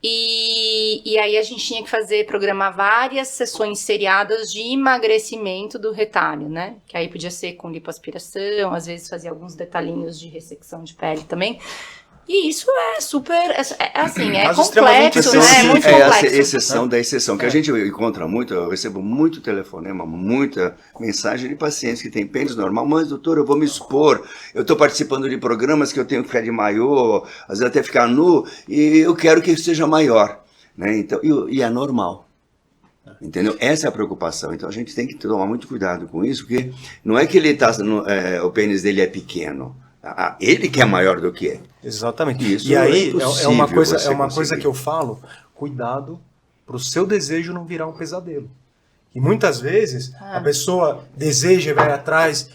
E aí a gente tinha que programar várias sessões seriadas de emagrecimento do retalho, né? Que aí podia ser com lipoaspiração, às vezes fazia alguns detalhinhos de ressecção de pele também. E isso é super, assim, é complexo, né? É muito complexo. É a exceção da exceção, que a gente encontra muito, eu recebo muito telefonema, muita mensagem de pacientes que têm pênis normal, mas doutor, eu vou me expor, eu estou participando de programas que eu tenho que ficar de maiô, às vezes até ficar nu, e eu quero que isso seja maior, né? Então, e é normal. Entendeu? Essa é a preocupação. Então a gente tem que tomar muito cuidado com isso, porque não é que ele o pênis dele é pequeno. Ele que é maior do que é. Exatamente. Isso e aí é uma coisa que eu falo, cuidado para o seu desejo não virar um pesadelo. E muitas vezes a pessoa deseja, vai atrás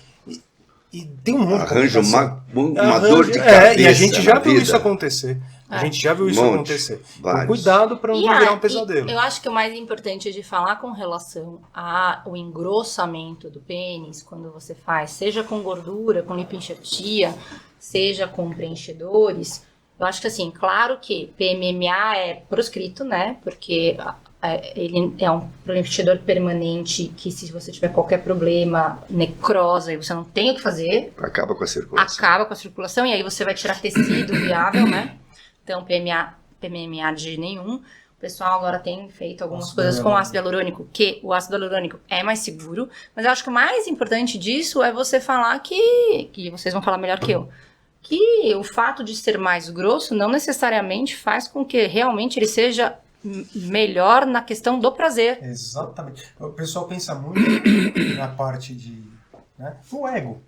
e tem um monte de arranja uma dor de cabeça. E a gente já viu isso acontecer. Então, cuidado para não virar um pesadelo. Eu acho que o mais importante de falar com relação ao engrossamento do pênis, quando você faz, seja com gordura, com lipoenxertia, seja com preenchedores, eu acho que assim, claro que PMMA é proscrito, né? Porque ele é um preenchedor permanente que se você tiver qualquer problema, necrose, você não tem o que fazer. Acaba com a circulação. Acaba com a circulação e aí você vai tirar tecido viável, né? Então, PMMA de nenhum. O pessoal agora tem feito algumas coisas com ácido hialurônico, que o ácido hialurônico é mais seguro. Mas eu acho que o mais importante disso é você falar que vocês vão falar melhor que eu, que o fato de ser mais grosso não necessariamente faz com que realmente ele seja melhor na questão do prazer. Exatamente. O pessoal pensa muito na parte do ego.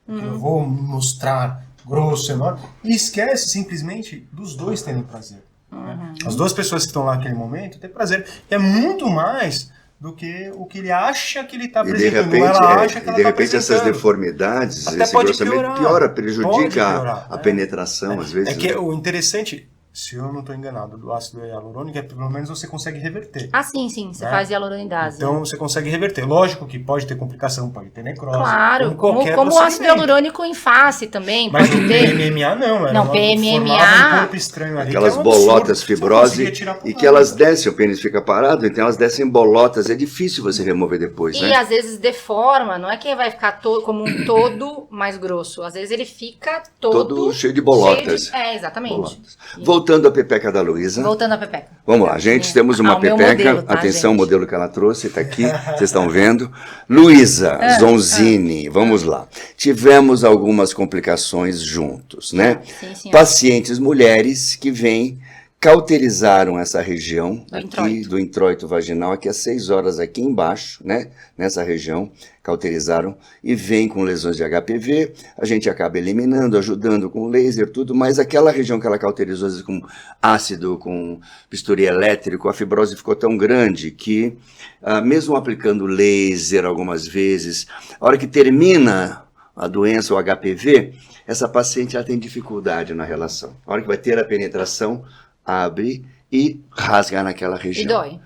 Eu vou mostrar grosso, enorme, e esquece simplesmente dos dois terem prazer. Né? As duas pessoas que estão lá naquele momento têm prazer. E é muito mais do que o que ele acha que ele está apresentando. E de repente essas deformidades, esse grossamento prejudica a penetração, às vezes. É que o interessante, se eu não estou enganado, do ácido hialurônico, pelo menos você consegue reverter. Ah, sim, você faz hialuronidase. Então você consegue reverter. Lógico que pode ter complicação, pode ter necrose. Claro, como o ácido hialurônico em face também. Mas pode o ter. PMMA não. Não, PMMA. Um corpo estranho ali, aquelas bolotas fibrose e que elas descem, o pênis fica parado, então elas descem bolotas. É difícil você remover depois, né? E às vezes deforma, não é que vai ficar como um todo mais grosso. Às vezes ele fica todo cheio de bolotas. Exatamente. Bolotas. Voltando à pepeca da Luísa. Voltando à pepeca. Vamos lá, gente, temos uma pepeca. Modelo, tá, atenção, gente? O modelo que ela trouxe, está aqui, vocês estão vendo. Luísa Zonzini, vamos lá. Tivemos algumas complicações juntos, né? Sim, pacientes mulheres que vêm, cauterizaram essa região aqui do introito vaginal, aqui às 6 horas aqui embaixo, né? Nessa região, cauterizaram e vem com lesões de HPV, a gente acaba eliminando, ajudando com laser, tudo, mas aquela região que ela cauterizou, às vezes com ácido, com bisturi elétrico, a fibrose ficou tão grande que, mesmo aplicando laser algumas vezes, a hora que termina a doença, o HPV, essa paciente ela tem dificuldade na relação. A hora que vai ter a penetração, abre e rasga naquela região. E dói.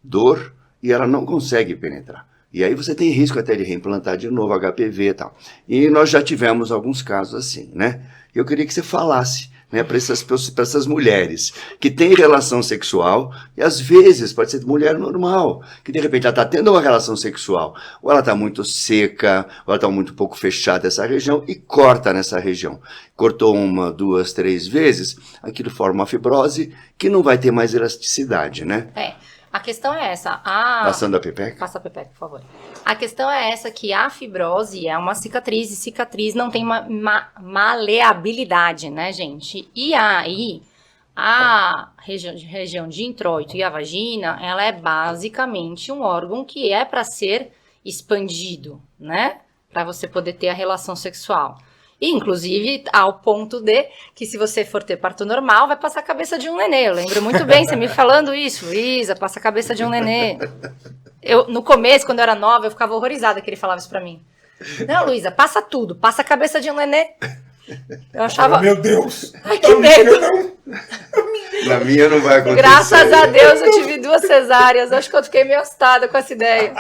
Dor, e ela não consegue penetrar. E aí você tem risco até de reimplantar de novo HPV e tal. E nós já tivemos alguns casos assim, né? Eu queria que você falasse, né, para essas mulheres que têm relação sexual, e às vezes pode ser mulher normal, que de repente ela está tendo uma relação sexual, ou ela está muito seca, ou ela está muito pouco fechada essa região, e corta nessa região. Cortou 1, 2, 3 vezes, aquilo forma uma fibrose que não vai ter mais elasticidade, né? A questão é essa. Passando a pepeca? Passa a pepeca, por favor. A questão é essa, que a fibrose é uma cicatriz, e cicatriz não tem maleabilidade, né, gente? E aí, a região de introito e a vagina, ela é basicamente um órgão que é para ser expandido, né? Para você poder ter a relação sexual. E, inclusive, ao ponto de que se você for ter parto normal, vai passar a cabeça de um nenê. Eu lembro muito bem você me falando isso. Luísa, passa a cabeça de um nenê. No começo, quando eu era nova, eu ficava horrorizada que ele falava isso pra mim. Não, Luísa, passa tudo. Passa a cabeça de um nenê. Eu achava... Meu Deus! Ai, que medo! Na minha não vai acontecer. Graças a Deus eu tive 2 cesáreas. Acho que eu fiquei meio assustada com essa ideia.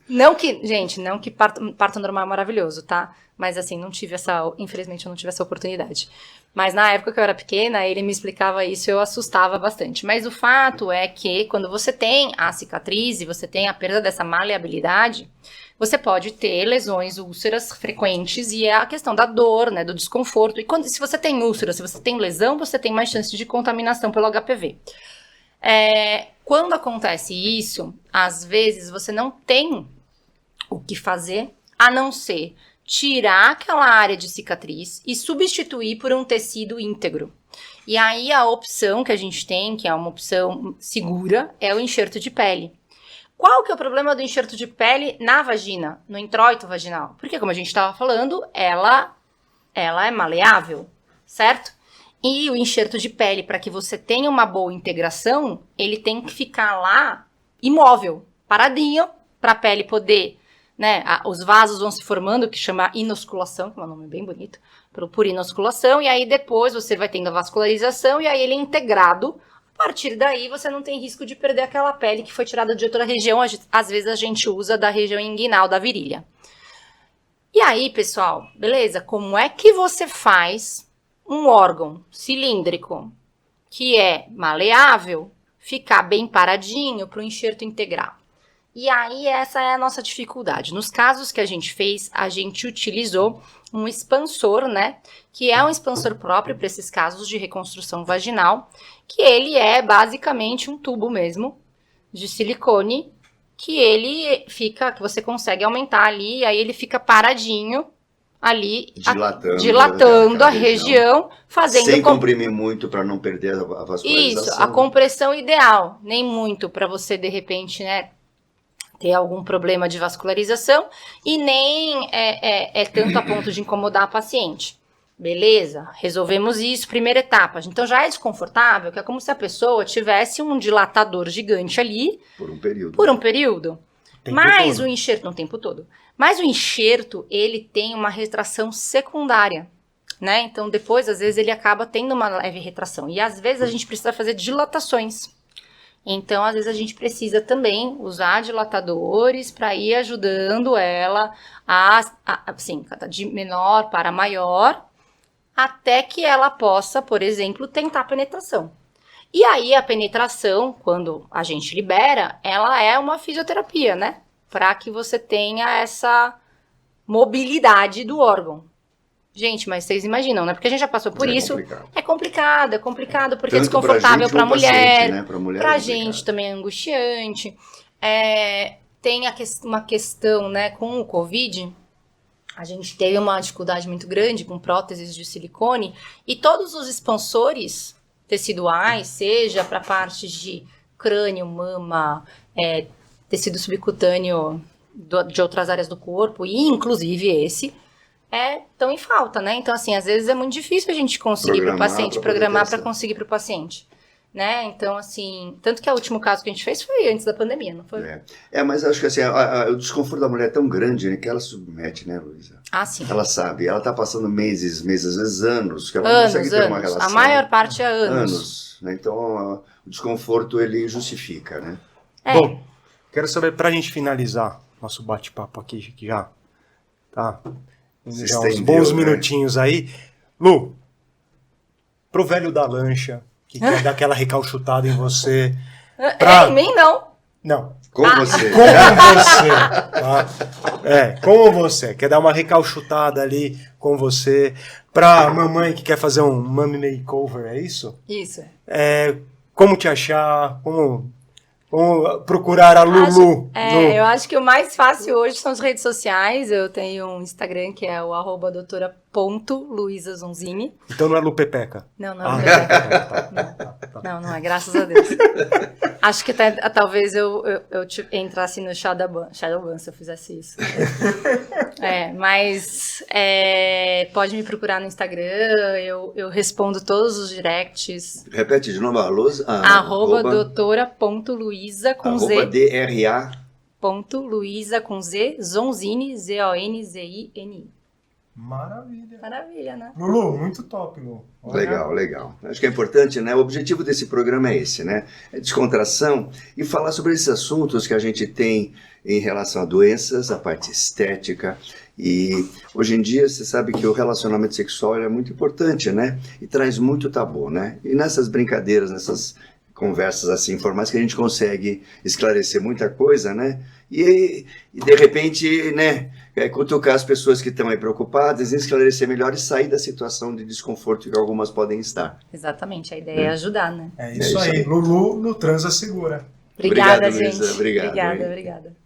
Não que parto normal é maravilhoso, tá? Mas assim, infelizmente eu não tive essa oportunidade. Mas na época que eu era pequena, ele me explicava isso e eu assustava bastante. Mas o fato é que quando você tem a cicatriz e você tem a perda dessa maleabilidade, você pode ter lesões úlceras frequentes e é a questão da dor, né, do desconforto. E se você tem úlcera, se você tem lesão, você tem mais chance de contaminação pelo HPV. Quando acontece isso, às vezes você não tem o que fazer, a não ser tirar aquela área de cicatriz e substituir por um tecido íntegro. E aí a opção que a gente tem, que é uma opção segura, é o enxerto de pele. Qual que é o problema do enxerto de pele na vagina, no introito vaginal? Porque, como a gente estava falando, ela é maleável, certo? E o enxerto de pele, para que você tenha uma boa integração, ele tem que ficar lá imóvel, paradinho, para a pele poder... né, os vasos vão se formando, que chama inosculação, que é um nome bem bonito, por inosculação, e aí depois você vai tendo a vascularização, e aí ele é integrado. A partir daí você não tem risco de perder aquela pele que foi tirada de outra região, às vezes a gente usa da região inguinal da virilha. E aí, pessoal, beleza, como é que você faz um órgão cilíndrico que é maleável ficar bem paradinho para o enxerto integral? E aí, essa é a nossa dificuldade. Nos casos que a gente fez, a gente utilizou um expansor, né? Que é um expansor próprio para esses casos de reconstrução vaginal, que ele é basicamente um tubo mesmo, de silicone, que você consegue aumentar ali, e aí ele fica paradinho ali, dilatando a região, fazendo... Sem comprimir muito para não perder a vascularização. Isso, a compressão ideal, nem muito para você, de repente, né, ter algum problema de vascularização e nem é tanto a ponto de incomodar a paciente. Beleza, resolvemos isso, primeira etapa. Então já é desconfortável, que é como se a pessoa tivesse um dilatador gigante ali. Por um período. Por um período. Mas o enxerto, no tempo todo. Mas o enxerto, ele tem uma retração secundária, né? Então depois, às vezes, ele acaba tendo uma leve retração. E às vezes a gente precisa fazer dilatações. Então, às vezes, a gente precisa também usar dilatadores para ir ajudando ela assim, de menor para maior, até que ela possa, por exemplo, tentar a penetração. E aí, a penetração, quando a gente libera, ela é uma fisioterapia, né? Para que você tenha essa mobilidade do órgão. Gente, mas vocês imaginam, né? Porque a gente já passou por isso. É complicado porque é desconfortável para a mulher, né? Pra gente também é angustiante. Tem uma questão, né, com o Covid, a gente teve uma dificuldade muito grande com próteses de silicone, e todos os expansores teciduais, seja para partes de crânio, mama, tecido subcutâneo de outras áreas do corpo, e inclusive esse, estão em falta, né? Então, assim, às vezes é muito difícil a gente conseguir para o paciente, programar para conseguir para o paciente. né? Então, assim, tanto que o último caso que a gente fez foi antes da pandemia, não foi? Mas acho que assim, o desconforto da mulher é tão grande, né, que ela submete, né, Luísa? Ah, sim. Ela sabe, ela tá passando meses, às vezes anos, que ela não consegue ter uma relação. A maior parte é anos. Né? Então, o desconforto, ele justifica, né? Bom, quero saber, pra gente finalizar nosso bate-papo aqui, que já tá já uns bons minutinhos aí. Lu, pro velho da lancha, que quer dar aquela recalchutada em você. Em mim, não. Não. Com você. Como você. Tá? Como você. Quer dar uma recalchutada ali com você. Pra mamãe que quer fazer um mommy makeover, é isso? Isso. Como te achar? Como procurar a Lulu? Eu acho que o mais fácil hoje são as redes sociais. Eu tenho um Instagram que é o @doutora.luisazonzini. Então não é Lupepeca? Não é Lupepeca. Não é, graças a Deus. Acho que talvez eu entrasse no Shadowban se eu fizesse isso. Mas pode me procurar no Instagram, eu respondo todos os directs. Repete de novo a luz. @doutora.luiza com Z. @DRA. Luiza com Z, Zonzini, Zonzini. Maravilha, né? Lulu, muito top, Lu. Legal. Acho que é importante, né? O objetivo desse programa é esse, né? É descontração e falar sobre esses assuntos que a gente tem em relação a doenças, a parte estética. E hoje em dia você sabe que o relacionamento sexual é muito importante, né? E traz muito tabu, né? E nessas brincadeiras, nessas conversas assim informais que a gente consegue esclarecer muita coisa, né? E de repente, né, cutucar as pessoas que estão aí preocupadas, esclarecer melhor e sair da situação de desconforto que algumas podem estar. Exatamente, a ideia é ajudar, né? É isso aí. Lulu no Transa Segura. Obrigada, Luísa. gente. Obrigado. Obrigada.